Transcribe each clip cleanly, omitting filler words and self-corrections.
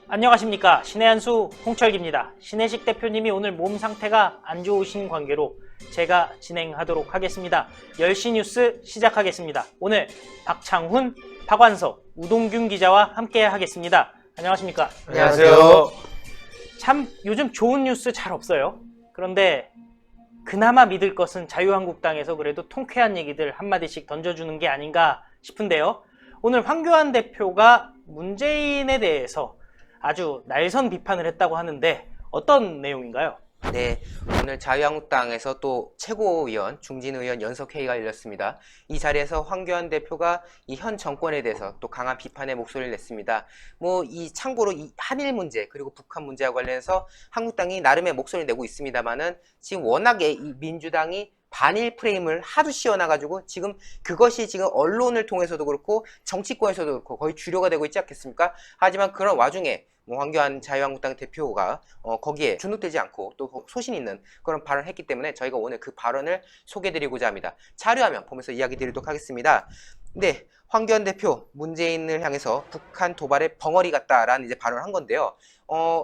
안녕하십니까. 신의 한수 홍철기입니다. 신혜식 대표님이 오늘 몸 상태가 안 좋으신 관계로 제가 진행하도록 하겠습니다. 10시 뉴스 시작하겠습니다. 오늘 박창훈, 박완서, 우동균 기자와 함께 하겠습니다. 안녕하십니까. 안녕하세요. 참 요즘 좋은 뉴스 잘 없어요. 그런데 그나마 믿을 것은 자유한국당에서 그래도 통쾌한 얘기들 한마디씩 던져주는 게 아닌가 싶은데요. 오늘 황교안 대표가 문재인에 대해서 아주 날선 비판을 했다고 하는데 어떤 내용인가요? 네, 오늘 자유한국당에서 또 최고위원, 중진의원 연석회의가 열렸습니다. 이 자리에서 황교안 대표가 이 현 정권에 대해서 또 강한 비판의 목소리를 냈습니다. 참고로 이 한일 문제 그리고 북한 문제와 관련해서 한국당이 나름의 목소리를 내고 있습니다만은 지금 워낙에 이 민주당이 반일 프레임을 하도 씌워놔가지고 지금 그것이 지금 언론을 통해서도 그렇고 정치권에서도 그렇고 거의 주류가 되고 있지 않겠습니까? 하지만 그런 와중에 황교안 자유한국당 대표가 거기에 주눅들지 않고 또 소신 있는 그런 발언을 했기 때문에 저희가 오늘 그 발언을 소개해드리고자 합니다. 자료화면 보면서 이야기 드리도록 하겠습니다. 네, 황교안 대표 문재인을 향해서 북한 도발의 벙어리 같다라는 이제 발언을 한 건데요.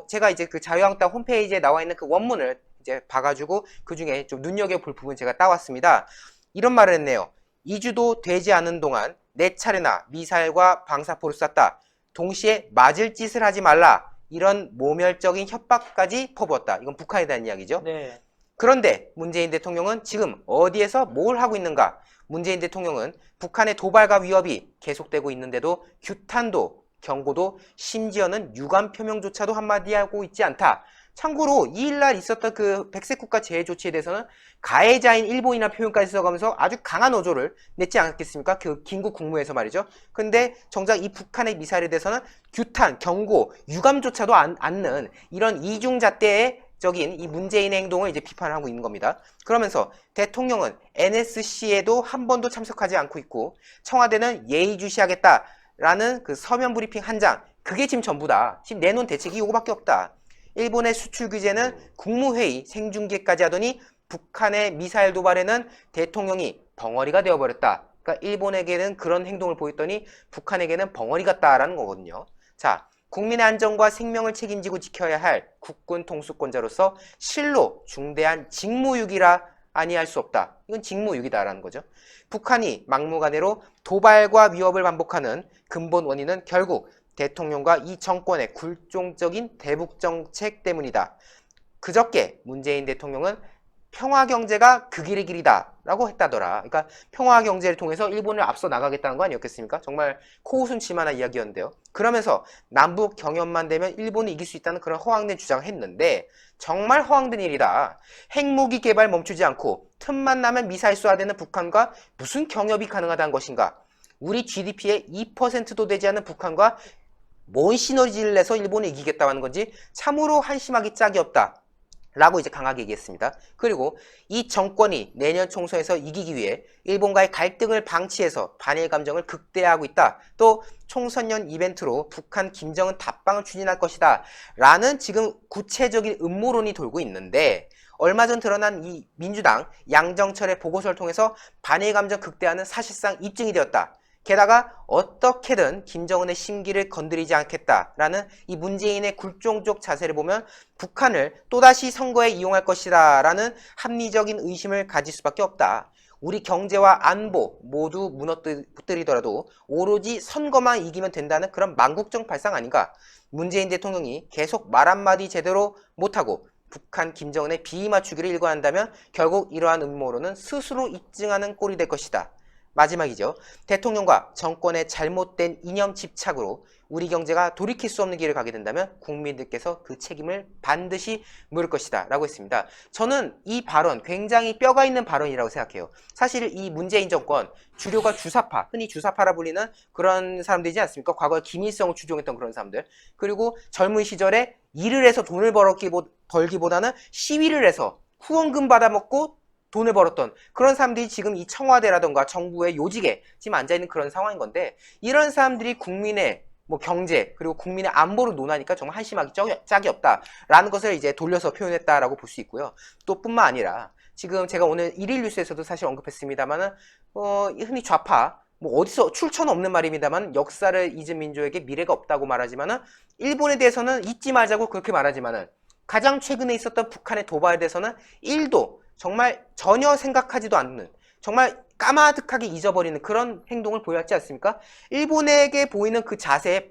제가 이제 그 자유한국당 홈페이지에 나와 있는 그 원문을 이제 봐가지고 그 중에 좀 눈여겨볼 부분 제가 따왔습니다. 이런 말을 했네요. 2주도 되지 않은 동안 4차례나 미사일과 방사포를 쐈다. 동시에 맞을 짓을 하지 말라. 이런 모멸적인 협박까지 퍼부었다. 이건 북한에 대한 이야기죠. 네. 그런데 문재인 대통령은 지금 어디에서 뭘 하고 있는가? 문재인 대통령은 북한의 도발과 위협이 계속되고 있는데도 규탄도 경고도 심지어는 유감 표명조차도 한마디 하고 있지 않다. 참고로 2일날 있었던 그 백색국가 제해 조치에 대해서는 가해자인 일본이나 표현까지 써가면서 아주 강한 어조를 냈지 않았겠습니까? 그 긴급 국무회에서 말이죠. 근데 정작 이 북한의 미사일에 대해서는 규탄, 경고, 유감조차도 않는 이런 이중잣대의 적인 이 문재인의 행동을 이제 비판을 하고 있는 겁니다. 그러면서 대통령은 NSC에도 한 번도 참석하지 않고 있고 청와대는 예의주시하겠다라는 그 서면 브리핑 한 장, 그게 지금 전부다. 지금 내놓은 대책이 이거밖에 없다. 일본의 수출 규제는 국무회의 생중계까지 하더니 북한의 미사일 도발에는 대통령이 벙어리가 되어버렸다. 그러니까 일본에게는 그런 행동을 보였더니 북한에게는 벙어리 같다라는 거거든요. 자, 국민의 안전과 생명을 책임지고 지켜야 할 국군 통수권자로서 실로 중대한 직무유기라 아니할 수 없다. 이건 직무유기다라는 거죠. 북한이 막무가내로 도발과 위협을 반복하는 근본 원인은 결국 대통령과 이 정권의 굴종적인 대북 정책 때문이다. 그저께 문재인 대통령은 평화경제가 그 길의 길이다 라고 했다더라. 그러니까 평화경제를 통해서 일본을 앞서 나가겠다는 거 아니었겠습니까? 정말 코웃음칠만한 이야기였는데요. 그러면서 남북 경협만 되면 일본이 이길 수 있다는 그런 허황된 주장을 했는데 정말 허황된 일이다. 핵무기 개발 멈추지 않고 틈만 나면 미사일 쏘아대는 북한과 무슨 경협이 가능하다는 것인가? 우리 GDP의 2%도 되지 않는 북한과 뭔 시너지를 내서 일본을 이기겠다는 건지 참으로 한심하기 짝이 없다. 라고 이제 강하게 얘기했습니다. 그리고 이 정권이 내년 총선에서 이기기 위해 일본과의 갈등을 방치해서 반일 감정을 극대화하고 있다. 또 총선연 이벤트로 북한 김정은 답방을 추진할 것이다. 라는 지금 구체적인 음모론이 돌고 있는데 얼마 전 드러난 이 민주당 양정철의 보고서를 통해서 반일 감정 극대화는 사실상 입증이 되었다. 게다가 어떻게든 김정은의 심기를 건드리지 않겠다라는 이 문재인의 굴종적 자세를 보면 북한을 또다시 선거에 이용할 것이다 라는 합리적인 의심을 가질 수밖에 없다. 우리 경제와 안보 모두 무너뜨리더라도 오로지 선거만 이기면 된다는 그런 만국정 발상 아닌가? 문재인 대통령이 계속 말 한마디 제대로 못하고 북한 김정은의 비위 맞추기를 일관한다면 결국 이러한 음모론은 스스로 입증하는 꼴이 될 것이다. 마지막이죠. 대통령과 정권의 잘못된 이념 집착으로 우리 경제가 돌이킬 수 없는 길을 가게 된다면 국민들께서 그 책임을 반드시 물을 것이다 라고 했습니다. 저는 이 발언 굉장히 뼈가 있는 발언이라고 생각해요. 사실 이 문재인 정권 주류가 주사파, 흔히 주사파라 불리는 그런 사람들이지 않습니까? 과거에 김일성을 추종했던 그런 사람들. 그리고 젊은 시절에 일을 해서 돈을 벌기보다는 시위를 해서 후원금 받아먹고 돈을 벌었던 그런 사람들이 지금 이 청와대라던가 정부의 요직에 지금 앉아있는 그런 상황인 건데 이런 사람들이 국민의 뭐 경제 그리고 국민의 안보를 논하니까 정말 한심하기 짝이 없다라는 것을 이제 돌려서 표현했다라고 볼 수 있고요. 또 뿐만 아니라 지금 제가 오늘 일일 뉴스에서도 사실 언급했습니다만은 흔히 좌파 뭐 어디서 출처는 없는 말입니다만 역사를 잊은 민족에게 미래가 없다고 말하지만은 일본에 대해서는 잊지 말자고 그렇게 말하지만은 가장 최근에 있었던 북한의 도발에 대해서는 1도 정말 전혀 생각하지도 않는 정말 까마득하게 잊어버리는 그런 행동을 보였지 않습니까? 일본에게 보이는 그 자세의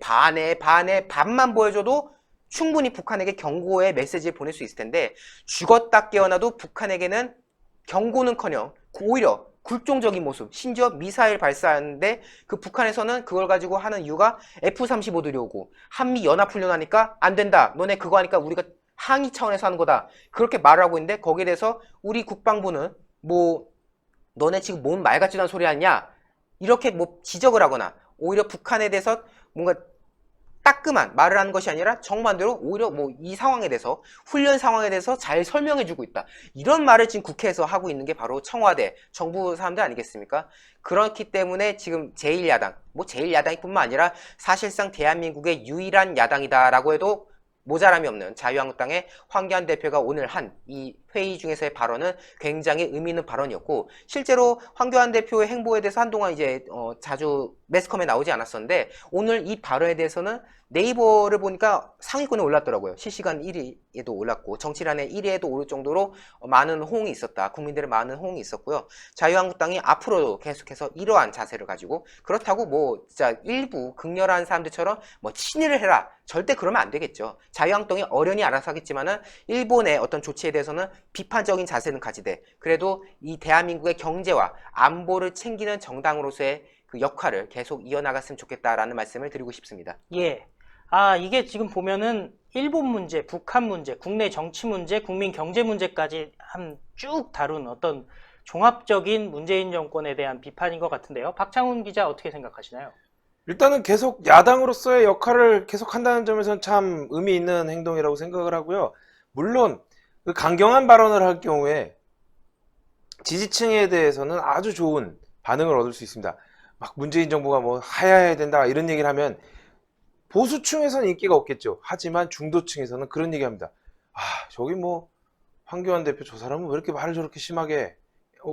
반만 보여줘도 충분히 북한에게 경고의 메시지를 보낼 수 있을 텐데 죽었다 깨어나도 북한에게는 경고는커녕 오히려 굴종적인 모습, 심지어 미사일 발사하는데 그 북한에서는 그걸 가지고 하는 이유가 F-35들이 오고 한미 연합훈련하니까 안 된다. 너네 그거 하니까 우리가 항의 차원에서 하는 거다. 그렇게 말을 하고 있는데 거기에 대해서 우리 국방부는 뭐 너네 지금 뭔 말 같지도 않은 소리 하냐? 이렇게 뭐 지적을 하거나 오히려 북한에 대해서 뭔가 따끔한 말을 하는 것이 아니라 정반대로 오히려 뭐 이 상황에 대해서 훈련 상황에 대해서 잘 설명해주고 있다. 이런 말을 지금 국회에서 하고 있는 게 바로 청와대 정부 사람들 아니겠습니까? 그렇기 때문에 지금 제1야당, 뭐 제1야당뿐만 아니라 사실상 대한민국의 유일한 야당이다라고 해도 모자람이 없는 자유한국당의 황교안 대표가 오늘 한 이 회의 중에서의 발언은 굉장히 의미 있는 발언이었고 실제로 황교안 대표의 행보에 대해서 한동안 이제 자주 매스컴에 나오지 않았었는데 오늘 이 발언에 대해서는 네이버를 보니까 상위권에 올랐더라고요. 실시간 1위에도 올랐고 정치란에 1위에도 오를 정도로 많은 호응이 있었다. 국민들의 많은 호응이 있었고요. 자유한국당이 앞으로도 계속해서 이러한 자세를 가지고 그렇다고 뭐 진짜 일부 극렬한 사람들처럼 뭐 친일을 해라. 절대 그러면 안 되겠죠. 자유한국당이 어련히 알아서 하겠지만은 일본의 어떤 조치에 대해서는 비판적인 자세는 가지되 그래도 이 대한민국의 경제와 안보를 챙기는 정당으로서의 그 역할을 계속 이어나갔으면 좋겠다라는 말씀을 드리고 싶습니다. 예. 이게 지금 보면은 일본 문제, 북한 문제, 국내 정치 문제, 국민 경제 문제까지 한 쭉 다룬 어떤 종합적인 문재인 정권에 대한 비판인 것 같은데요. 박창훈 기자 어떻게 생각하시나요? 일단은 계속 야당으로서의 역할을 계속 한다는 점에서는 참 의미 있는 행동이라고 생각을 하고요. 물론 그 강경한 발언을 할 경우에 지지층에 대해서는 아주 좋은 반응을 얻을 수 있습니다. 막 문재인 정부가 뭐 하야해야 된다 이런 얘기를 하면 보수층에서는 인기가 없겠죠. 하지만 중도층에서는 그런 얘기합니다. 저기 뭐 황교안 대표 저 사람은 왜 이렇게 말을 저렇게 심하게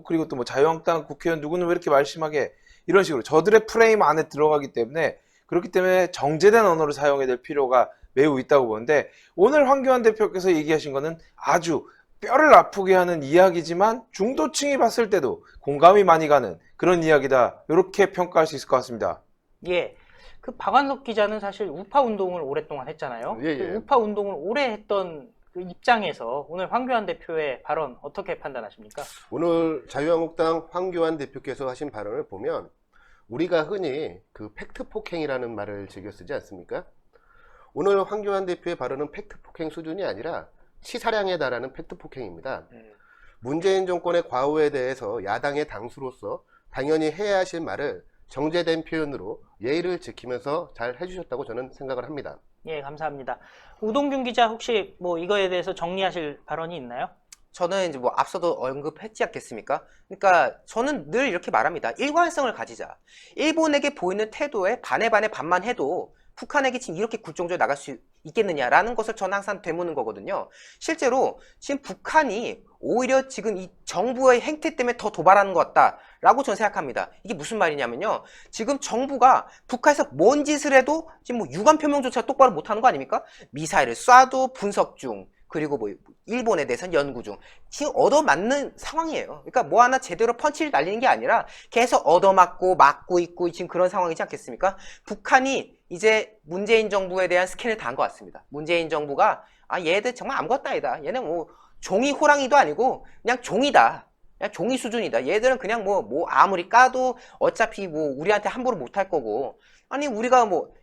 그리고 또 뭐 자유한국당 국회의원 누구는 왜 이렇게 말 심하게 이런 식으로 저들의 프레임 안에 들어가기 때문에 그렇기 때문에 정제된 언어를 사용해야 될 필요가 매우 있다고 보는데 오늘 황교안 대표께서 얘기하신 거는 아주 뼈를 아프게 하는 이야기지만 중도층이 봤을 때도 공감이 많이 가는 그런 이야기다. 이렇게 평가할 수 있을 것 같습니다. 예. 그 박완석 기자는 사실 우파 운동을 오랫동안 했잖아요. 예, 예. 그 우파 운동을 오래 했던 그 입장에서 오늘 황교안 대표의 발언 어떻게 판단하십니까? 오늘 자유한국당 황교안 대표께서 하신 발언을 보면 우리가 흔히 그 팩트 폭행이라는 말을 즐겨 쓰지 않습니까? 오늘 황교안 대표의 발언은 팩트 폭행 수준이 아니라 치사량에 달하는 팩트 폭행입니다. 문재인 정권의 과오에 대해서 야당의 당수로서 당연히 해야 하실 말을 정제된 표현으로 예의를 지키면서 잘 해주셨다고 저는 생각을 합니다. 예, 감사합니다. 우동균 기자 혹시 뭐 이거에 대해서 정리하실 발언이 있나요? 저는 이제 뭐 앞서도 언급했지 않겠습니까? 그러니까 저는 늘 이렇게 말합니다. 일관성을 가지자. 일본에게 보이는 태도에 반만 해도 북한에게 지금 이렇게 굴종적으로 나갈 수 있겠느냐라는 것을 저는 항상 되묻는 거거든요. 실제로 지금 북한이 오히려 지금 이 정부의 행태 때문에 더 도발하는 것 같다라고 저는 생각합니다. 이게 무슨 말이냐면요. 지금 정부가 북한에서 뭔 짓을 해도 지금 뭐 유감 표명조차 똑바로 못하는 거 아닙니까? 미사일을 쏴도 분석 중, 그리고 뭐 일본에 대해서는 연구 중. 지금 얻어맞는 상황이에요. 그러니까 뭐 하나 제대로 펀치를 날리는 게 아니라 계속 얻어맞고 막고 있고 지금 그런 상황이지 않겠습니까? 북한이 이제 문재인 정부에 대한 스캔을 다 한 것 같습니다. 문재인 정부가 얘들 정말 아무것도 아니다. 얘는 뭐 종이 호랑이도 아니고 그냥 종이다. 그냥 종이 수준이다. 얘들은 그냥 뭐 아무리 까도 어차피 뭐 우리한테 함부로 못할 거고 아니 우리가 뭐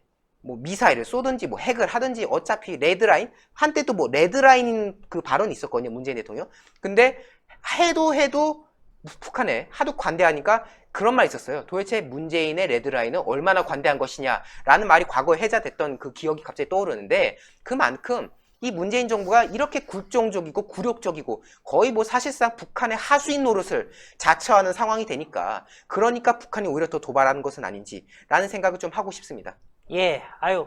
미사일을 쏘든지 뭐 핵을 하든지 어차피 레드라인 한때 또 뭐 레드라인 그 발언이 있었거든요. 문재인 대통령. 근데 해도 북한에 하도 관대하니까 그런 말이 있었어요. 도대체 문재인의 레드라인은 얼마나 관대한 것이냐라는 말이 과거에 회자됐던 그 기억이 갑자기 떠오르는데 그만큼 이 문재인 정부가 이렇게 굴종적이고 굴욕적이고 거의 뭐 사실상 북한의 하수인 노릇을 자처하는 상황이 되니까 그러니까 북한이 오히려 더 도발하는 것은 아닌지라는 생각을 좀 하고 싶습니다. 예, 아유,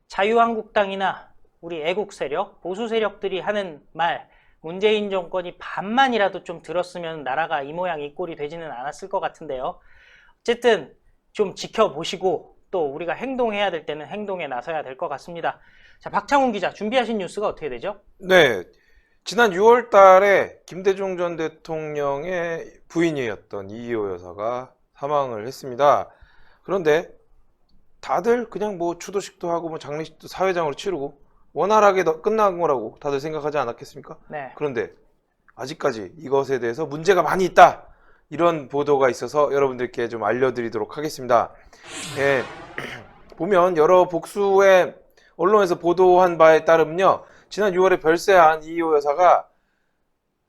자유한국당이나 우리 애국 세력, 보수 세력들이 하는 말, 문재인 정권이 반만이라도 좀 들었으면 나라가 이 모양 이 꼴이 되지는 않았을 것 같은데요. 어쨌든 좀 지켜보시고 또 우리가 행동해야 될 때는 행동에 나서야 될 것 같습니다. 자, 박창훈 기자, 준비하신 뉴스가 어떻게 되죠? 네, 지난 6월 달에 김대중 전 대통령의 부인이었던 이희호 여사가 사망을 했습니다. 그런데 다들 그냥 뭐 추도식도 하고 뭐 장례식도 사회장으로 치르고 원활하게 끝난 거라고 다들 생각하지 않았겠습니까? 네. 그런데 아직까지 이것에 대해서 문제가 많이 있다. 이런 보도가 있어서 여러분들께 좀 알려드리도록 하겠습니다. 예, 보면 여러 복수의 언론에서 보도한 바에 따르면요. 지난 6월에 별세한 이희호 여사가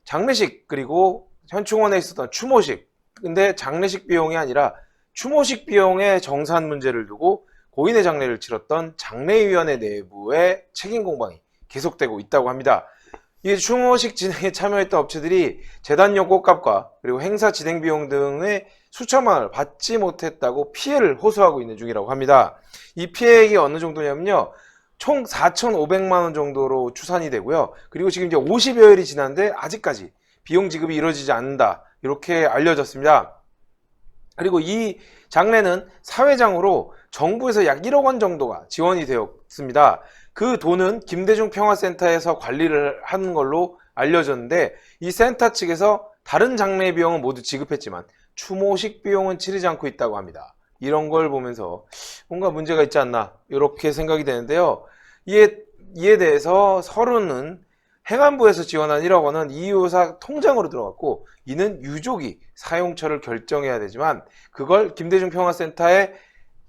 장례식 그리고 현충원에 있었던 추모식, 근데 장례식 비용이 아니라 추모식 비용의 정산 문제를 두고 고인의 장례를 치렀던 장례위원회 내부의 책임 공방이 계속되고 있다고 합니다. 이 추모식 진행에 참여했던 업체들이 재단료 꽃값과 그리고 행사 진행 비용 등의 수천만 원을 받지 못했다고 피해를 호소하고 있는 중이라고 합니다. 이 피해액이 어느 정도냐면요. 총 4,500만 원 정도로 추산이 되고요. 그리고 지금 이제 50여일이 지났는데 아직까지 비용 지급이 이루어지지 않는다. 이렇게 알려졌습니다. 그리고 이 장례는 사회장으로 정부에서 약 1억 원 정도가 지원이 되었습니다. 그 돈은 김대중 평화센터에서 관리를 하는 걸로 알려졌는데 이 센터 측에서 다른 장례 비용은 모두 지급했지만 추모식 비용은 치르지 않고 있다고 합니다. 이런 걸 보면서 뭔가 문제가 있지 않나 이렇게 생각이 되는데요. 이에 대해서 서류는 행안부에서 지원한 1억 원은 이희호 여사 통장으로 들어갔고 이는 유족이 사용처를 결정해야 되지만 그걸 김대중 평화센터의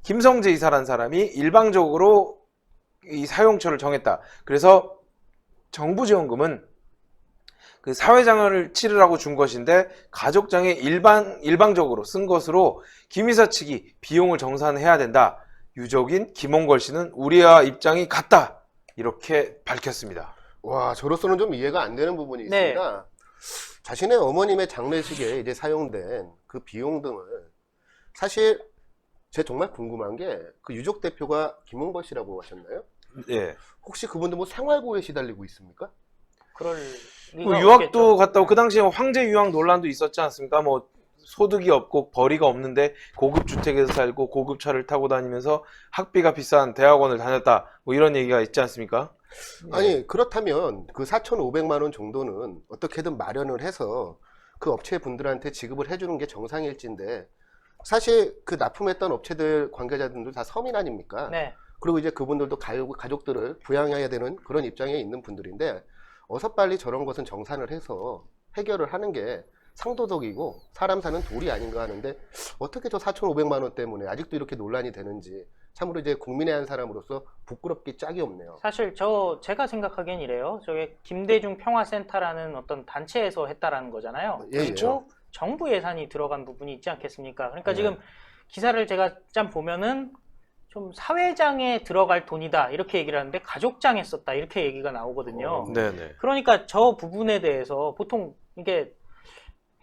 김성재 이사라는 사람이 일방적으로 이 사용처를 정했다. 그래서 정부 지원금은 그 사회장을 치르라고 준 것인데 가족장에 일방적으로 쓴 것으로 김 이사 측이 비용을 정산해야 된다. 유족인 김홍걸 씨는 우리와 입장이 같다. 이렇게 밝혔습니다. 와, 저로서는 좀 이해가 안 되는 부분이 네. 있습니다. 자신의 어머님의 장례식에 이제 사용된 그 비용 등을 사실 제가 정말 궁금한 게 그 유족 대표가 김홍걸 씨라고 하셨나요? 예. 혹시 그분도 뭐 생활고에 시달리고 있습니까? 그럴 그 리가 유학도 없겠죠. 갔다 오고 그 당시에 황제 유학 논란도 있었지 않습니까? 뭐 소득이 없고 벌이가 없는데 고급 주택에서 살고 고급 차를 타고 다니면서 학비가 비싼 대학원을 다녔다. 뭐 이런 얘기가 있지 않습니까? 아니, 그렇다면 그 4,500만 원 정도는 어떻게든 마련을 해서 그 업체 분들한테 지급을 해주는 게 정상일진데 사실 그 납품했던 업체들 관계자들도 다 서민 아닙니까? 네. 그리고 이제 그분들도 가족들을 부양해야 되는 그런 입장에 있는 분들인데 어서 빨리 저런 것은 정산을 해서 해결을 하는 게 상도덕이고 사람 사는 도리 아닌가 하는데 어떻게 저 4,500만 원 때문에 아직도 이렇게 논란이 되는지 참으로 이제 국민의 한 사람으로서 부끄럽기 짝이 없네요. 사실 제가 생각하기엔 이래요. 저게 김대중 평화센터라는 어떤 단체에서 했다라는 거잖아요. 예, 그리고 정부 예산이 들어간 부분이 있지 않겠습니까? 그러니까 네. 지금 기사를 제가 짠 보면은 좀 사회장에 들어갈 돈이다 이렇게 얘기를 하는데 가족장에 썼다 이렇게 얘기가 나오거든요. 네네. 그러니까 저 부분에 대해서 보통 이게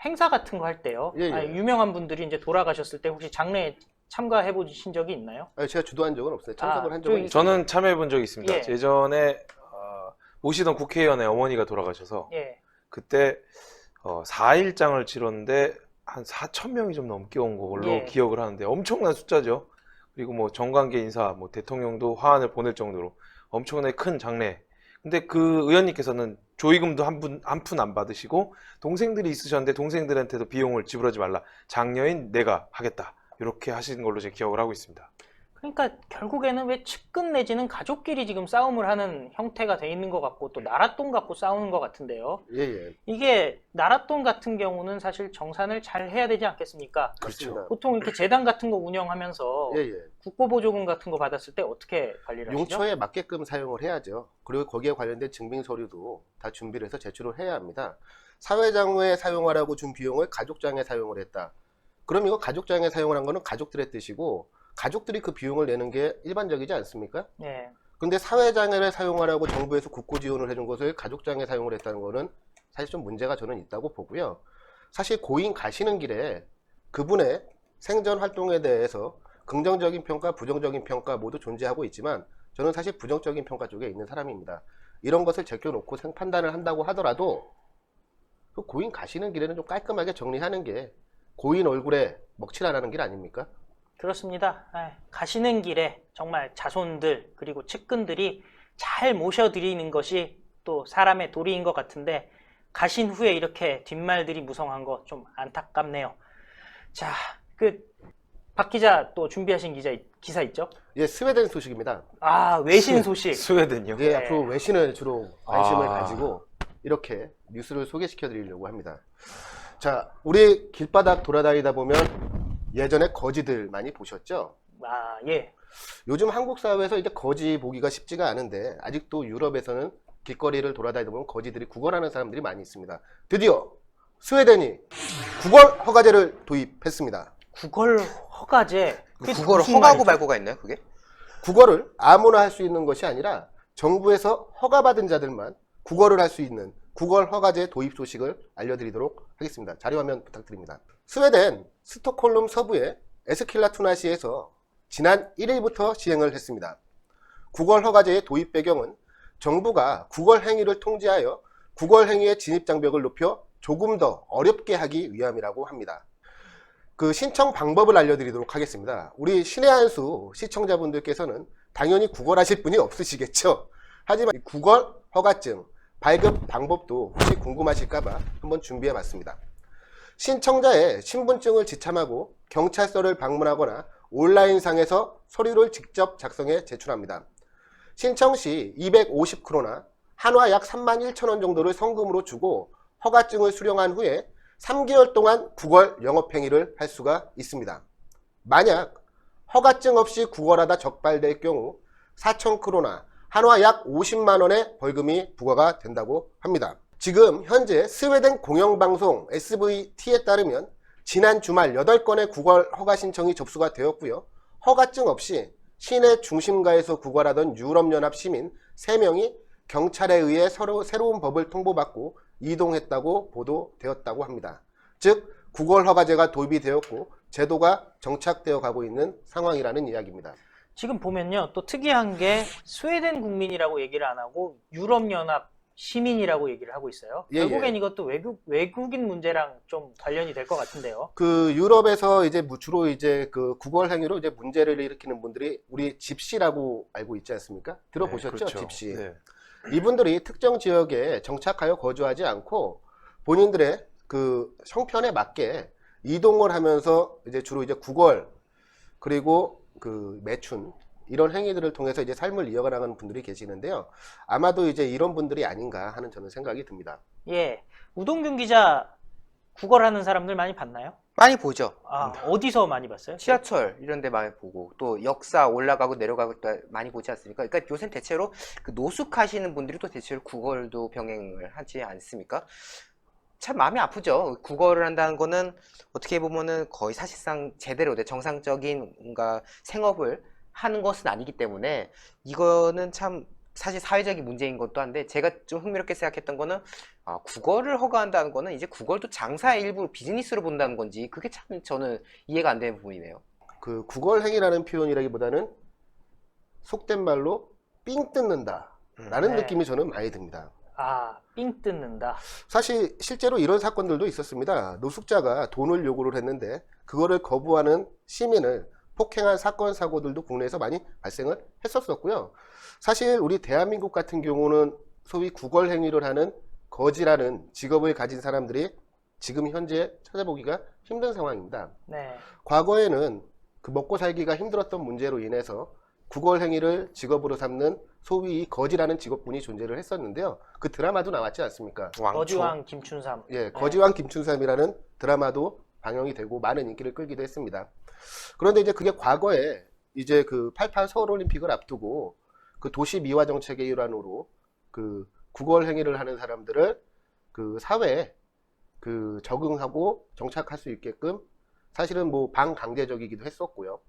행사 같은 거 할 때요. 예, 예. 아니, 유명한 분들이 이제 돌아가셨을 때 혹시 장례에 참가해 보신 적이 있나요? 아니, 제가 주도한 적은 없어요. 참석을 아, 한 적은 저기- 있어요. 저는 참여해 본 적이 있습니다. 예. 예전에 모시던 국회의원의 어머니가 돌아가셔서 예. 그때 4일장을 치렀는데 한 4,000명이 좀 넘게 온 걸로 예. 기억을 하는데 엄청난 숫자죠. 그리고 뭐 정관계 인사, 뭐 대통령도 화환을 보낼 정도로 엄청나게 큰 장례. 근데 그 의원님께서는 조의금도 한 푼 안 받으시고 동생들이 있으셨는데 동생들한테도 비용을 지불하지 말라. 장녀인 내가 하겠다. 이렇게 하신 걸로 제 기억을 하고 있습니다. 그러니까 결국에는 왜 측근 내지는 가족끼리 지금 싸움을 하는 형태가 돼 있는 것 같고 또 나랏돈 갖고 싸우는 것 같은데요. 예, 예. 이게 나랏돈 같은 경우는 사실 정산을 잘 해야 되지 않겠습니까? 그렇습니다. 보통 이렇게 재단 같은 거 운영하면서 예, 예. 국고보조금 같은 거 받았을 때 어떻게 관리를 하시죠? 용처에 맞게끔 사용을 해야죠. 그리고 거기에 관련된 증빙 서류도 다 준비를 해서 제출을 해야 합니다. 사회장에 사용하라고 준 비용을 가족장에 사용을 했다. 그럼 이거 가족장에 사용을 한 거는 가족들의 뜻이고 가족들이 그 비용을 내는 게 일반적이지 않습니까? 예. 근데 사회장을 사용하라고 정부에서 국고 지원을 해준 것을 가족장에 사용을 했다는 거는 사실 좀 문제가 저는 있다고 보고요. 사실 고인 가시는 길에 그분의 생전 활동에 대해서 긍정적인 평가, 부정적인 평가 모두 존재하고 있지만 저는 사실 부정적인 평가 쪽에 있는 사람입니다. 이런 것을 제껴놓고 판단을 한다고 하더라도 그 고인 가시는 길에는 좀 깔끔하게 정리하는 게 고인 얼굴에 먹칠하라는 길 아닙니까? 그렇습니다. 가시는 길에 정말 자손들 그리고 측근들이 잘 모셔드리는 것이 또 사람의 도리인 것 같은데 가신 후에 이렇게 뒷말들이 무성한 거 좀 안타깝네요. 자, 박 기자 또 준비하신 기사 있죠? 예, 스웨덴 소식입니다. 아, 외신 소식. 스웨덴요? 예, 네. 앞으로 외신을 주로 관심을 아. 가지고 이렇게 뉴스를 소개시켜 드리려고 합니다. 자, 우리 길바닥 돌아다니다 보면 예전에 거지들 많이 보셨죠? 아, 예. 요즘 한국 사회에서 이제 거지 보기가 쉽지가 않은데 아직도 유럽에서는 길거리를 돌아다니다 보면 거지들이 구걸하는 사람들이 많이 있습니다. 드디어 스웨덴이 구걸 허가제를 도입했습니다. 구걸 허가제. 그게 국어를 무슨 허가하고 말이죠? 말고가 있나요, 그게? 구걸을 아무나 할 수 있는 것이 아니라 정부에서 허가받은 자들만 구걸을 할 수 있는 구걸 허가제 도입 소식을 알려드리도록 하겠습니다. 자료화면 부탁드립니다. 스웨덴 스톡홀름 서부의 에스킬라투나시에서 지난 1일부터 시행을 했습니다. 구걸 허가제의 도입 배경은 정부가 구걸 행위를 통제하여 구걸 행위의 진입 장벽을 높여 조금 더 어렵게 하기 위함이라고 합니다. 그 신청 방법을 알려드리도록 하겠습니다. 우리 신의 한수 시청자분들께서는 당연히 구걸하실 분이 없으시겠죠. 하지만 구걸 허가증 발급 방법도 혹시 궁금하실까봐 한번 준비해봤습니다. 신청자의 신분증을 지참하고 경찰서를 방문하거나 온라인상에서 서류를 직접 작성해 제출합니다. 신청 시 250크로나 한화 약 31,000원 정도를 성금으로 주고 허가증을 수령한 후에 3개월 동안 구걸 영업행위를 할 수가 있습니다. 만약 허가증 없이 구걸하다 적발될 경우 4,000크로나 한화 약 50만원의 벌금이 부과가 된다고 합니다. 지금 현재 스웨덴 공영방송 SVT에 따르면 지난 주말 8건의 구걸 허가 신청이 접수가 되었고요. 허가증 없이 시내 중심가에서 구걸하던 유럽연합 시민 3명이 경찰에 의해 새로운 법을 통보받고 이동했다고 보도되었다고 합니다. 즉 구걸 허가제가 도입이 되었고 제도가 정착되어 가고 있는 상황이라는 이야기입니다. 지금 보면요. 또 특이한 게 스웨덴 국민이라고 얘기를 안 하고 유럽연합 시민이라고 얘기를 하고 있어요. 예, 결국엔 예. 이것도 외국인 문제랑 좀 관련이 될 것 같은데요. 그 유럽에서 이제 주로 이제 그 구걸 행위로 이제 문제를 일으키는 분들이 우리 집시라고 알고 있지 않습니까? 들어보셨죠? 네, 그렇죠. 집시. 네. 이분들이 특정 지역에 정착하여 거주하지 않고 본인들의 그 형편에 맞게 이동을 하면서 이제 주로 이제 구걸 그리고 그 매춘 이런 행위들을 통해서 이제 삶을 이어가는 분들이 계시는데요. 아마도 이제 이런 분들이 아닌가 하는 저는 생각이 듭니다. 예. 우동균 기자 구걸하는 사람들 많이 봤나요? 많이 보죠. 아, 어디서 많이 봤어요? 지하철 이런 데 많이 보고 또 역사 올라가고 내려가고 또 많이 보지 않습니까? 그러니까 요새 대체로 그 노숙하시는 분들이 또 대체로 구걸도 병행을 하지 않습니까? 참 마음이 아프죠. 구걸을 한다는 거는 어떻게 보면은 거의 사실상 제대로 된 정상적인 뭔가 생업을 하는 것은 아니기 때문에 이거는 참 사실 사회적인 문제인 것도 한데 제가 좀 흥미롭게 생각했던 거는 구걸을 허가한다는 거는 이제 구걸도 장사의 일부 비즈니스로 본다는 건지 그게 참 저는 이해가 안 되는 부분이네요. 그 구걸 행위라는 표현이라기보다는 속된 말로 삥 뜯는다 라는 네. 느낌이 저는 많이 듭니다. 아, 삥 뜯는다. 사실 실제로 이런 사건들도 있었습니다. 노숙자가 돈을 요구를 했는데 그거를 거부하는 시민을 폭행한 사건 사고들도 국내에서 많이 발생을 했었었고요. 사실 우리 대한민국 같은 경우는 소위 구걸 행위를 하는 거지라는 직업을 가진 사람들이 지금 현재 찾아보기가 힘든 상황입니다. 네. 과거에는 그 먹고 살기가 힘들었던 문제로 인해서 구걸 행위를 직업으로 삼는 소위 거지라는 직업군이 존재를 했었는데요. 그 드라마도 나왔지 않습니까? 거지왕 김춘삼. 예, 거지왕 김춘삼이라는 드라마도 방영이 되고 많은 인기를 끌기도 했습니다. 그런데 이제 그게 과거에 이제 그 88 서울올림픽을 앞두고 그 도시 미화 정책의 일환으로 그 구걸 행위를 하는 사람들을 그 사회에 그 적응하고 정착할 수 있게끔 사실은 뭐 반강제적이기도 했었고요.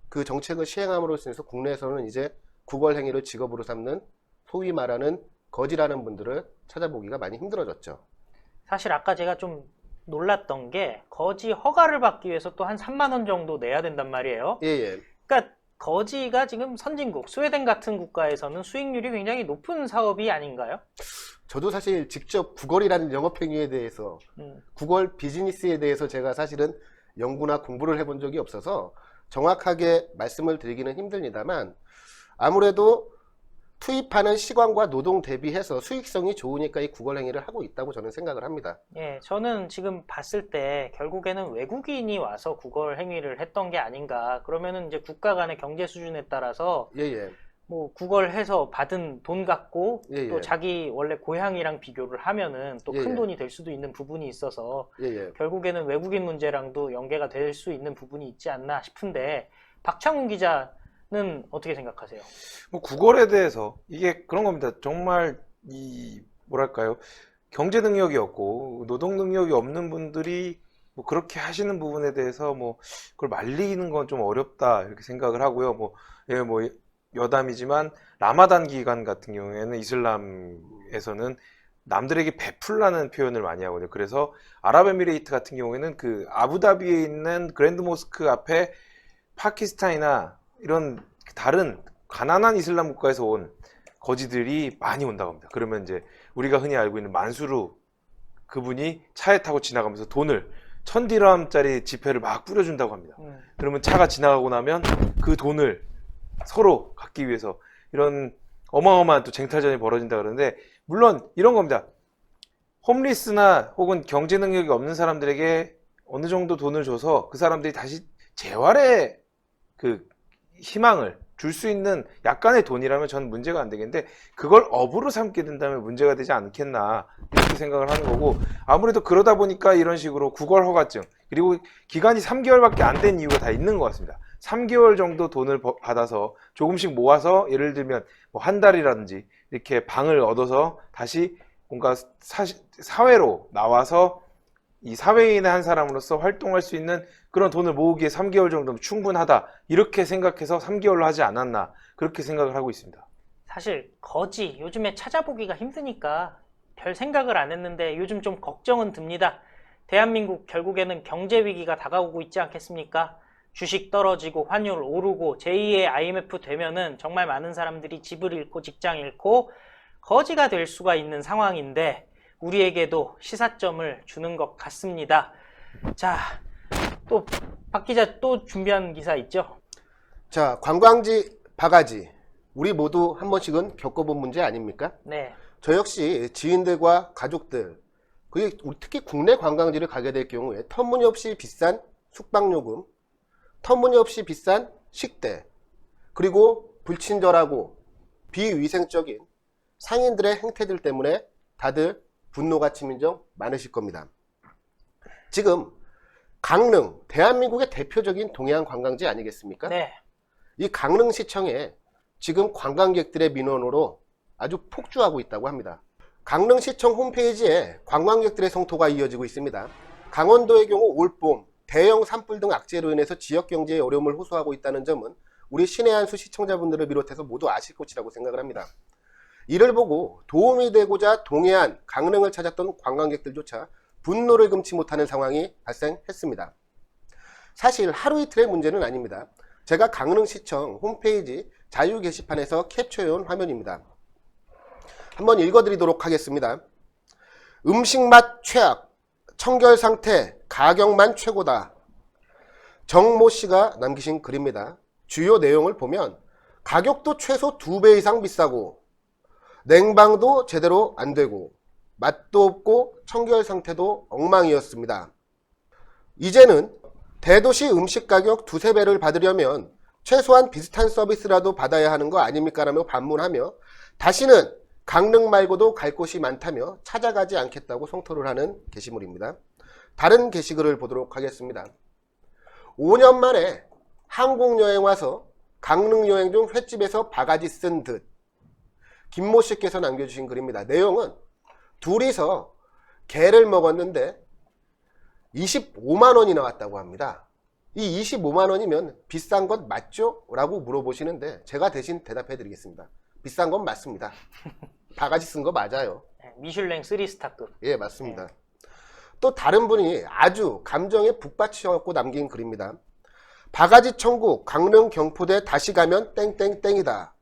그 정책을 시행함으로써 인해서 국내에서는 이제 구걸 행위를 직업으로 삼는 소위 말하는 거지라는 분들을 찾아보기가 많이 힘들어졌죠. 사실 아까 제가 좀 놀랐던 게 거지 허가를 받기 위해서 또 한 3만 원 정도 내야 된단 말이에요. 예, 예. 그러니까 거지가 지금 선진국, 스웨덴 같은 국가에서는 수익률이 굉장히 높은 사업이 아닌가요? 저도 사실 직접 구걸이라는 영업행위에 대해서, 구걸 비즈니스에 대해서 제가 사실은 연구나 공부를 해본 적이 없어서 정확하게 말씀을 드리기는 힘듭니다만, 아무래도 투입하는 시간과 노동 대비해서 수익성이 좋으니까 이 구걸 행위를 하고 있다고 저는 생각을 합니다. 예, 저는 지금 봤을 때 결국에는 외국인이 와서 구걸 행위를 했던 게 아닌가. 그러면은 이제 국가 간의 경제 수준에 따라서 예, 예. 뭐 구걸해서 받은 돈 갖고 예, 또 예. 자기 원래 고향이랑 비교를 하면은 또 예, 큰 예. 돈이 될 수도 있는 부분이 있어서 예, 예. 결국에는 외국인 문제랑도 연계가 될 수 있는 부분이 있지 않나 싶은데 박창훈 기자는 어떻게 생각하세요? 뭐 구걸에 대해서 이게 그런 겁니다. 정말 이 뭐랄까요? 경제 능력이 없고 노동 능력이 없는 분들이 뭐 그렇게 하시는 부분에 대해서 뭐 그걸 말리는 건 좀 어렵다 이렇게 생각을 하고요. 뭐 여담이지만 라마단 기간 같은 경우에는 이슬람에서는 남들에게 베풀라는 표현을 많이 하거든요. 그래서 아랍에미레이트 같은 경우에는 그 아부다비에 있는 그랜드 모스크 앞에 파키스탄이나 이런 다른 가난한 이슬람 국가에서 온 거지들이 많이 온다고 합니다. 그러면 이제 우리가 흔히 알고 있는 만수르 그분이 차에 타고 지나가면서 돈을 1000디람짜리 지폐를 막 뿌려준다고 합니다. 그러면 차가 지나가고 나면 그 돈을 서로 갖기 위해서 이런 어마어마한 또 쟁탈전이 벌어진다 그러는데, 물론 이런 겁니다. 홈리스나 혹은 경제 능력이 없는 사람들에게 어느 정도 돈을 줘서 그 사람들이 다시 재활의 그 희망을 줄 수 있는 약간의 돈이라면 저는 문제가 안 되겠는데, 그걸 업으로 삼게 된다면 문제가 되지 않겠나 이렇게 생각을 하는 거고, 아무래도 그러다 보니까 이런 식으로 구걸 허가증, 그리고 기간이 3개월밖에 안 된 이유가 다 있는 것 같습니다. 3개월 정도 돈을 받아서 조금씩 모아서, 예를 들면 뭐 한 달이라든지 이렇게 방을 얻어서 다시 뭔가 사회로 나와서 이 사회인의 한 사람으로서 활동할 수 있는 그런 돈을 모으기에 3개월 정도면 충분하다 이렇게 생각해서 3개월로 하지 않았나 그렇게 생각을 하고 있습니다. 사실 거지 요즘에 찾아보기가 힘드니까 별 생각을 안 했는데 요즘 좀 걱정은 듭니다. 대한민국 결국에는 경제 위기가 다가오고 있지 않겠습니까? 주식 떨어지고 환율 오르고 제2의 IMF 되면은 정말 많은 사람들이 집을 잃고 직장 잃고 거지가 될 수가 있는 상황인데 우리에게도 시사점을 주는 것 같습니다. 자, 또 박 기자 또 준비한 기사 있죠? 자, 관광지 바가지. 우리 모두 한 번씩은 겪어본 문제 아닙니까? 네. 저 역시 지인들과 가족들, 그리고 특히 국내 관광지를 가게 될 경우에 터무니없이 비싼 숙박요금, 터무니없이 비싼 식대, 그리고 불친절하고 비위생적인 상인들의 행태들 때문에 다들 분노가 치민정 많으실 겁니다. 지금 강릉, 대한민국의 대표적인 동해안 관광지 아니겠습니까? 네. 이 강릉시청에 지금 관광객들의 민원으로 아주 폭주하고 있다고 합니다. 강릉시청 홈페이지에 관광객들의 성토가 이어지고 있습니다. 강원도의 경우 올봄 대형 산불 등 악재로 인해서 지역 경제에 어려움을 호소하고 있다는 점은 우리 신의 한수 시청자분들을 비롯해서 모두 아실 것이라고 생각을 합니다. 이를 보고 도움이 되고자 동해안, 강릉을 찾았던 관광객들조차 분노를 금치 못하는 상황이 발생했습니다. 사실 하루 이틀의 문제는 아닙니다. 제가 강릉시청 홈페이지 자유 게시판에서 캡처해온 화면입니다. 한번 읽어드리도록 하겠습니다. 음식맛 최악, 청결 상태, 가격만 최고다. 정모 씨가 남기신 글입니다. 주요 내용을 보면 가격도 최소 2배 이상 비싸고 냉방도 제대로 안 되고 맛도 없고 청결 상태도 엉망이었습니다. 이제는 대도시 음식 가격 2~3배를 받으려면 최소한 비슷한 서비스라도 받아야 하는 거 아닙니까? 라며 반문하며 다시는 강릉 말고도 갈 곳이 많다며 찾아가지 않겠다고 성토를 하는 게시물입니다. 다른 게시글을 보도록 하겠습니다. 5년 만에 한국 여행 와서 강릉 여행 중 횟집에서 바가지 쓴 듯. 김모 씨께서 남겨주신 글입니다. 내용은 둘이서 게를 먹었는데 25만 원이 나왔다고 합니다. 이 25만 원이면 비싼 것 맞죠? 라고 물어보시는데 제가 대신 대답해 드리겠습니다. 비싼 건 맞습니다. 바가지 쓴 거 맞아요. 미슐랭 3스타급. 예, 맞습니다. 또 다른 분이 아주 감정에 북받쳐갖고 남긴 글입니다. 바가지 천국 강릉 경포대 다시 가면 땡땡땡이다.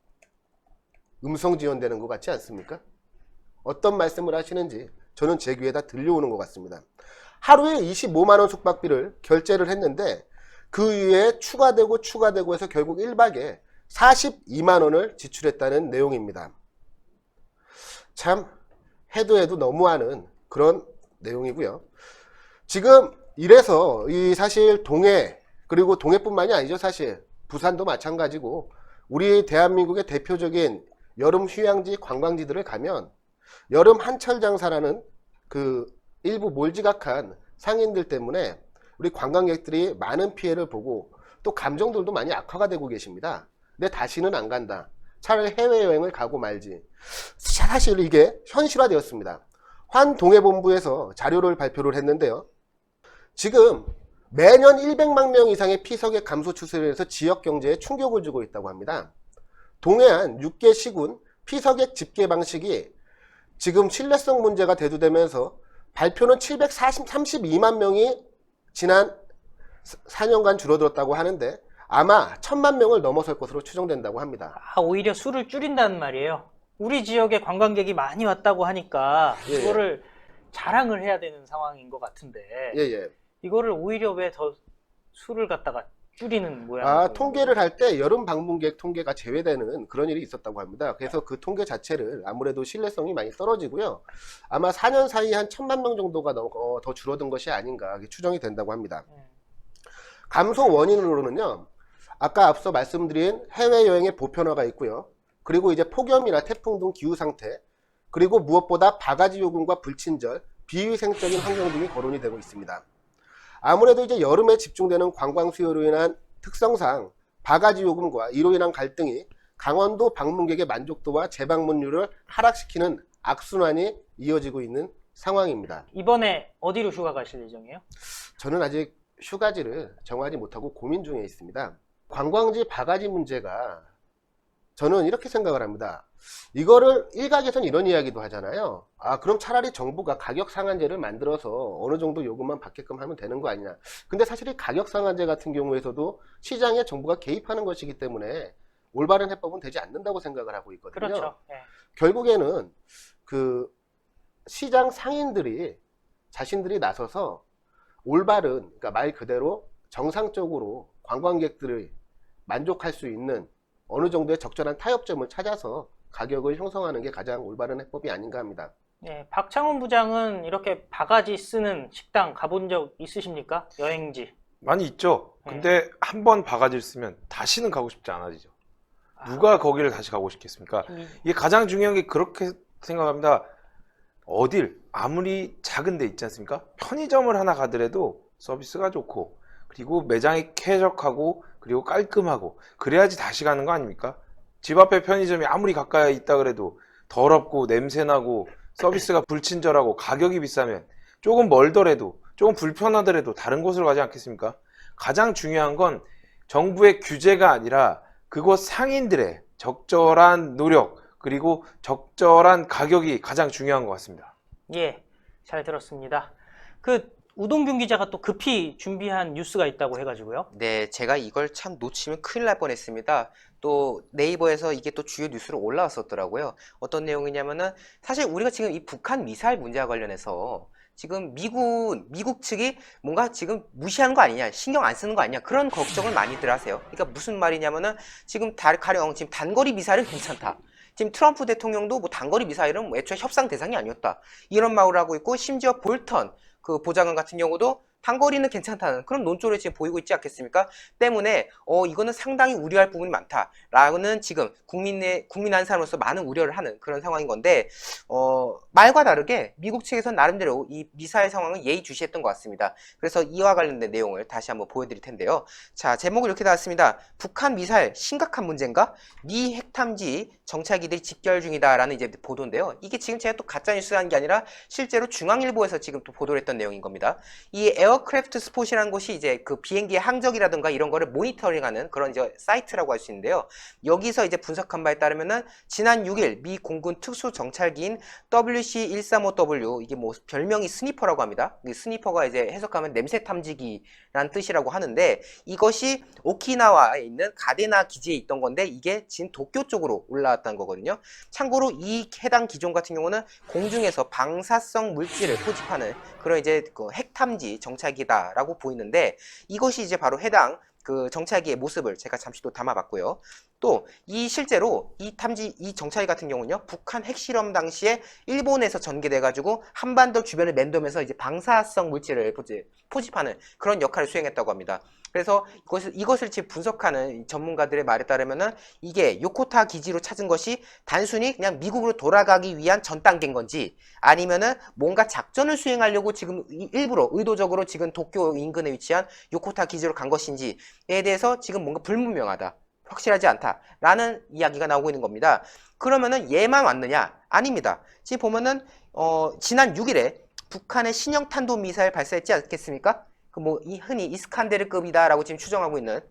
음성 지원되는 것 같지 않습니까? 어떤 말씀을 하시는지 저는 제 귀에 다 들려오는 것 같습니다. 하루에 25만원 숙박비를 결제를 했는데 그 위에 추가되고 해서 결국 1박에 42만원을 지출했다는 내용입니다. 참 해도 너무하는 그런 내용이고요. 지금 이래서 이 사실 동해, 그리고 동해뿐만이 아니죠. 사실 부산도 마찬가지고 우리 대한민국의 대표적인 여름 휴양지 관광지들을 가면 여름 한철 장사라는 그 일부 몰지각한 상인들 때문에 우리 관광객들이 많은 피해를 보고 또 감정들도 많이 악화가 되고 계십니다. 근데 다시는 안 간다. 차라리 해외여행을 가고 말지. 사실 이게 현실화되었습니다. 환동해본부에서 자료를 발표를 했는데요. 지금 매년 100만 명 이상의 피서객 감소 추세로 해서 지역 경제에 충격을 주고 있다고 합니다. 동해안 6개 시군 피서객 집계 방식이 지금 신뢰성 문제가 대두되면서 발표는 732만 명이 지난 4년간 줄어들었다고 하는데 아마 1000만 명을 넘어설 것으로 추정된다고 합니다. 오히려 수를 줄인다는 말이에요. 우리 지역에 관광객이 많이 왔다고 하니까 예, 이거를 자랑을 해야 되는 상황인 것 같은데 예. 이거를 오히려 왜 더 수를 갖다가 줄이는 모양이에요? 통계를 할 때 여름 방문객 통계가 제외되는 그런 일이 있었다고 합니다. 그래서 그 통계 자체를 아무래도 신뢰성이 많이 떨어지고요. 아마 4년 사이에 한 1000만 명 정도가 더 줄어든 것이 아닌가 추정이 된다고 합니다. 감소 원인으로는요. 아까 앞서 말씀드린 해외여행의 보편화가 있고요. 그리고 이제 폭염이나 태풍 등 기후 상태, 그리고 무엇보다 바가지 요금과 불친절, 비위생적인 환경 등이 거론이 되고 있습니다. 아무래도 이제 여름에 집중되는 관광 수요로 인한 특성상 바가지 요금과 이로 인한 갈등이 강원도 방문객의 만족도와 재방문율을 하락시키는 악순환이 이어지고 있는 상황입니다. 이번에 어디로 휴가 가실 예정이에요? 저는 아직 휴가지를 정하지 못하고 고민 중에 있습니다. 관광지 바가지 문제가 저는 이렇게 생각을 합니다. 이거를 일각에선 이런 이야기도 하잖아요. 그럼 차라리 정부가 가격 상한제를 만들어서 어느 정도 요금만 받게끔 하면 되는 거 아니냐. 근데 사실 이 가격 상한제 같은 경우에서도 시장에 정부가 개입하는 것이기 때문에 올바른 해법은 되지 않는다고 생각을 하고 있거든요. 그렇죠. 네. 결국에는 그 시장 상인들이 자신들이 나서서 올바른, 그러니까 말 그대로 정상적으로 관광객들을 만족할 수 있는 어느 정도의 적절한 타협점을 찾아서 가격을 형성하는 게 가장 올바른 해법이 아닌가 합니다. 네, 박창훈 부장은 이렇게 바가지 쓰는 식당 가본 적 있으십니까? 여행지. 많이 있죠. 근데 한 번 바가지를 쓰면 다시는 가고 싶지 않아지죠. 누가 거기를 다시 가고 싶겠습니까? 이게 가장 중요한 게 그렇게 생각합니다. 어딜 아무리 작은 데 있지 않습니까? 편의점을 하나 가더라도 서비스가 좋고 그리고 매장이 쾌적하고 그리고 깔끔하고 그래야지 다시 가는 거 아닙니까? 집 앞에 편의점이 아무리 가까이 있다 그래도 더럽고 냄새나고 서비스가 불친절하고 가격이 비싸면 조금 멀더라도 조금 불편하더라도 다른 곳으로 가지 않겠습니까? 가장 중요한 건 정부의 규제가 아니라 그곳 상인들의 적절한 노력 그리고 적절한 가격이 가장 중요한 것 같습니다. 예, 잘 들었습니다. 우동균 기자가 또 급히 준비한 뉴스가 있다고 해가지고요. 네, 제가 이걸 참 놓치면 큰일 날 뻔했습니다. 또 네이버에서 이게 또 주요 뉴스로 올라왔었더라고요. 어떤 내용이냐면은 사실 우리가 지금 이 북한 미사일 문제와 관련해서 지금 미국 측이 뭔가 지금 무시하는 거 아니냐, 신경 안 쓰는 거 아니냐, 그런 걱정을 많이들 하세요. 그러니까 무슨 말이냐면은 지금 가령 지금 단거리 미사일은 괜찮다. 지금 트럼프 대통령도 뭐 단거리 미사일은 뭐 애초에 협상 대상이 아니었다. 이런 말을 하고 있고, 심지어 볼턴 그 보좌관 같은 경우도 단거리는 괜찮다는 그런 논조를 지금 보이고 있지 않겠습니까? 때문에 이거는 상당히 우려할 부분이 많다라는 지금 국민 한 사람으로서 많은 우려를 하는 그런 상황인 건데 말과 다르게 미국 측에서는 나름대로 이 미사일 상황을 예의주시했던 것 같습니다. 그래서 이와 관련된 내용을 다시 한번 보여드릴 텐데요. 자, 제목을 이렇게 나왔습니다. 북한 미사일 심각한 문제인가? 미 핵탐지 정찰기들이 집결 중이다라는 이제 보도인데요. 이게 지금 제가 또 가짜뉴스라는 게 아니라 실제로 중앙일보에서 지금 또 보도를 했던 내용인 겁니다. 이 에어크래프트 스폿이라는 곳이 이제 그 비행기의 항적이라든가 이런 거를 모니터링하는 그런 이제 사이트라고 할 수 있는데요. 여기서 이제 분석한 바에 따르면은 지난 6일 미 공군 특수 정찰기인 WC-135W, 이게 뭐 별명이 스니퍼라고 합니다. 이 스니퍼가 이제 해석하면 냄새 탐지기라는 뜻이라고 하는데, 이것이 오키나와에 있는 가데나 기지에 있던 건데 이게 지금 도쿄 쪽으로 올라왔다는 거거든요. 참고로 이 해당 기종 같은 경우는 공중에서 방사성 물질을 포집하는 그런 이제 그 핵탐지 정찰기다라고 보이는데, 이것이 이제 바로 해당 그 정찰기의 모습을 제가 잠시 또 담아봤고요. 또 이 실제로 이 정찰기 같은 경우는요, 북한 핵실험 당시에 일본에서 전개돼 가지고 한반도 주변을 맴돌면서 이제 방사성 물질을 포집하는 그런 역할을 수행했다고 합니다. 그래서 이것을 지금 분석하는 전문가들의 말에 따르면은 이게 요코타 기지로 찾은 것이 단순히 그냥 미국으로 돌아가기 위한 전 단계인 건지, 아니면은 뭔가 작전을 수행하려고 지금 일부러 의도적으로 지금 도쿄 인근에 위치한 요코타 기지로 간 것인지에 대해서 지금 뭔가 불분명하다, 확실하지 않다라는 이야기가 나오고 있는 겁니다. 그러면은 얘만 왔느냐? 아닙니다. 지금 보면은 지난 6일에 북한의 신형 탄도미사일 발사했지 않겠습니까? 그 뭐 흔히 이스칸데르급이다라고 지금 추정하고 있는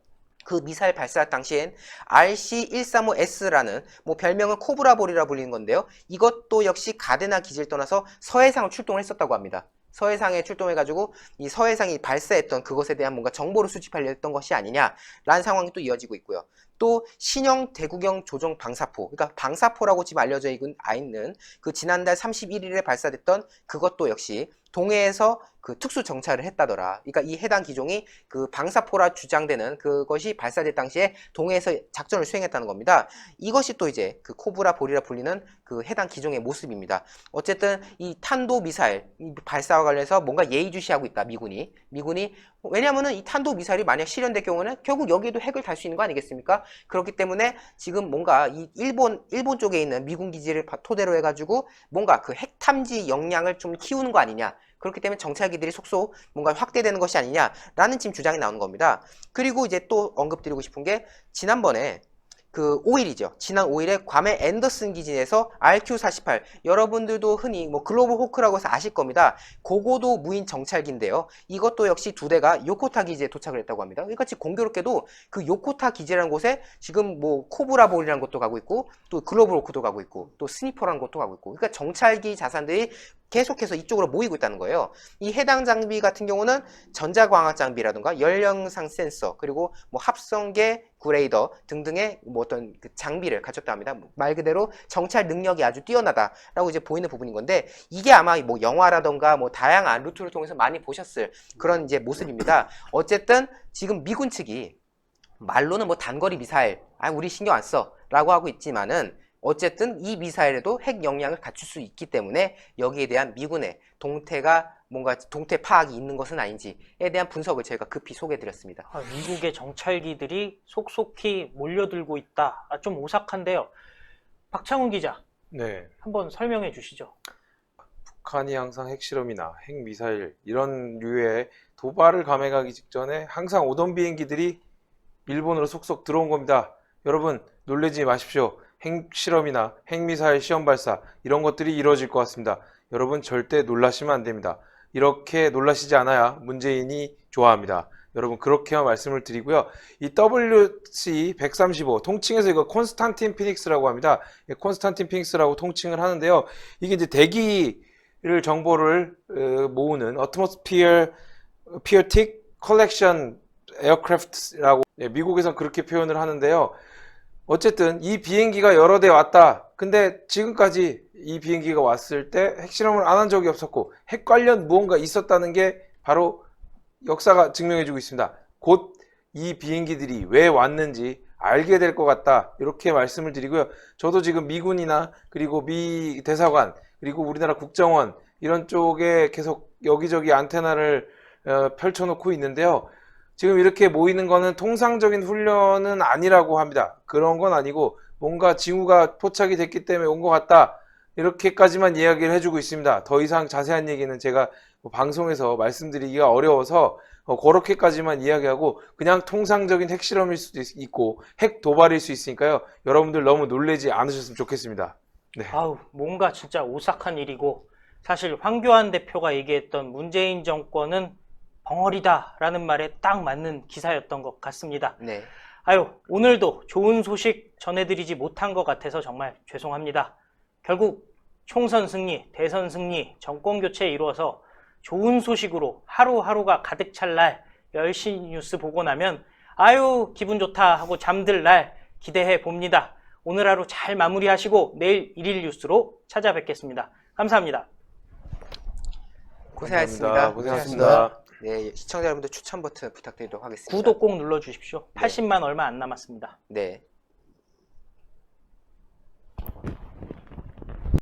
그 미사일 발사 당시엔 RC-135S라는 뭐 별명은 코브라볼이라 불리는 건데요. 이것도 역시 가데나 기지를 떠나서 서해상을 출동을 했었다고 합니다. 서해상에 출동해가지고 이 서해상이 발사했던 그것에 대한 뭔가 정보를 수집하려 했던 것이 아니냐라는 상황이 또 이어지고 있고요. 또 신형 대구경 조종 방사포, 그러니까 방사포라고 지금 알려져 있는 그 지난달 31일에 발사됐던 그것도 역시 동해에서 그 특수 정찰을 했다더라. 그러니까 이 해당 기종이 그 방사포라 주장되는 그것이 발사될 당시에 동해에서 작전을 수행했다는 겁니다. 이것이 또 이제 그 코브라 볼이라 불리는 그 해당 기종의 모습입니다. 어쨌든 이 탄도 미사일 발사와 관련해서 뭔가 예의주시하고 있다, 미군이. 왜냐면은 이 탄도 미사일이 만약 실현될 경우는 결국 여기에도 핵을 달 수 있는 거 아니겠습니까? 그렇기 때문에 지금 뭔가 이 일본 쪽에 있는 미군 기지를 토대로 해가지고 뭔가 그 핵 탐지 역량을 좀 키우는 거 아니냐. 그렇기 때문에 정찰기들이 속속 뭔가 확대되는 것이 아니냐라는 지금 주장이 나오는 겁니다. 그리고 이제 또 언급드리고 싶은 게 지난번에 그 5일이죠. 지난 5일에 괌의 앤더슨 기지에서 RQ-48, 여러분들도 흔히 뭐 글로벌 호크라고 해서 아실 겁니다. 고고도 무인 정찰기인데요. 이것도 역시 두 대가 요코타 기지에 도착을 했다고 합니다. 그러니까 지금 공교롭게도 그 요코타 기지라는 곳에 지금 뭐 코브라볼이라는 것도 가고 있고, 또 글로벌 호크도 가고 있고, 또 스니퍼라는 것도 가고 있고, 그러니까 정찰기 자산들이 계속해서 이쪽으로 모이고 있다는 거예요. 이 해당 장비 같은 경우는 전자광학 장비라든가 열영상 센서, 그리고 뭐 합성계 구레이더 등등의 뭐 어떤 그 장비를 갖췄다 합니다. 말 그대로 정찰 능력이 아주 뛰어나다라고 이제 보이는 부분인 건데, 이게 아마 뭐 영화라던가 뭐 다양한 루트를 통해서 많이 보셨을 그런 이제 모습입니다. 어쨌든 지금 미군 측이 말로는 뭐 단거리 미사일, 우리 신경 안 써 라고 하고 있지만은, 어쨌든 이 미사일에도 핵 역량을 갖출 수 있기 때문에 여기에 대한 미군의 동태가 뭔가 동태 파악이 있는 것은 아닌지에 대한 분석을 저희가 급히 소개해드렸습니다. 미국의 정찰기들이 속속히 몰려들고 있다. 좀 오싹한데요. 박창훈 기자, 네. 한번 설명해 주시죠. 북한이 항상 핵실험이나 핵미사일 이런 류의 도발을 감행하기 직전에 항상 오던 비행기들이 일본으로 속속 들어온 겁니다. 여러분 놀라지 마십시오. 핵실험이나 핵미사일 시험 발사 이런 것들이 이루어질 것 같습니다. 여러분 절대 놀라시면 안 됩니다. 이렇게 놀라시지 않아야 문재인이 좋아합니다. 여러분 그렇게만 말씀을 드리고요. 이 WC-135 통칭해서 이거 콘스탄틴 피닉스라고 합니다. 콘스탄틴 피닉스라고 통칭을 하는데요. 이게 이제 대기를 정보를 모으는 Atmospheric Collection Aircraft라고 미국에선 그렇게 표현을 하는데요. 어쨌든 이 비행기가 여러 대 왔다. 근데 지금까지 이 비행기가 왔을 때 핵실험을 안 한 적이 없었고 핵 관련 무언가 있었다는 게 바로 역사가 증명해주고 있습니다. 곧 이 비행기들이 왜 왔는지 알게 될 것 같다. 이렇게 말씀을 드리고요. 저도 지금 미군이나 그리고 미 대사관 그리고 우리나라 국정원 이런 쪽에 계속 여기저기 안테나를 펼쳐놓고 있는데요. 지금 이렇게 모이는 거는 통상적인 훈련은 아니라고 합니다. 그런 건 아니고 뭔가 징후가 포착이 됐기 때문에 온 것 같다. 이렇게까지만 이야기를 해주고 있습니다. 더 이상 자세한 얘기는 제가 방송에서 말씀드리기가 어려워서 그렇게까지만 이야기하고 그냥 통상적인 핵실험일 수도 있고 핵 도발일 수 있으니까요. 여러분들 너무 놀라지 않으셨으면 좋겠습니다. 네. 뭔가 진짜 오싹한 일이고, 사실 황교안 대표가 얘기했던 문재인 정권은 벙어리다라는 말에 딱 맞는 기사였던 것 같습니다. 네. 아유, 오늘도 좋은 소식 전해드리지 못한 것 같아서 정말 죄송합니다. 결국 총선 승리, 대선 승리, 정권 교체 이루어서 좋은 소식으로 하루하루가 가득 찰 날 10시 뉴스 보고 나면 아유 기분 좋다 하고 잠들 날 기대해 봅니다. 오늘 하루 잘 마무리하시고 내일 1일 뉴스로 찾아뵙겠습니다. 감사합니다. 고생하셨습니다. 고생하셨습니다. 네, 시청자 여러분들 추천 버튼 부탁드리도록 하겠습니다. 구독 꼭 눌러주십시오. 80만 얼마 안 남았습니다. 네.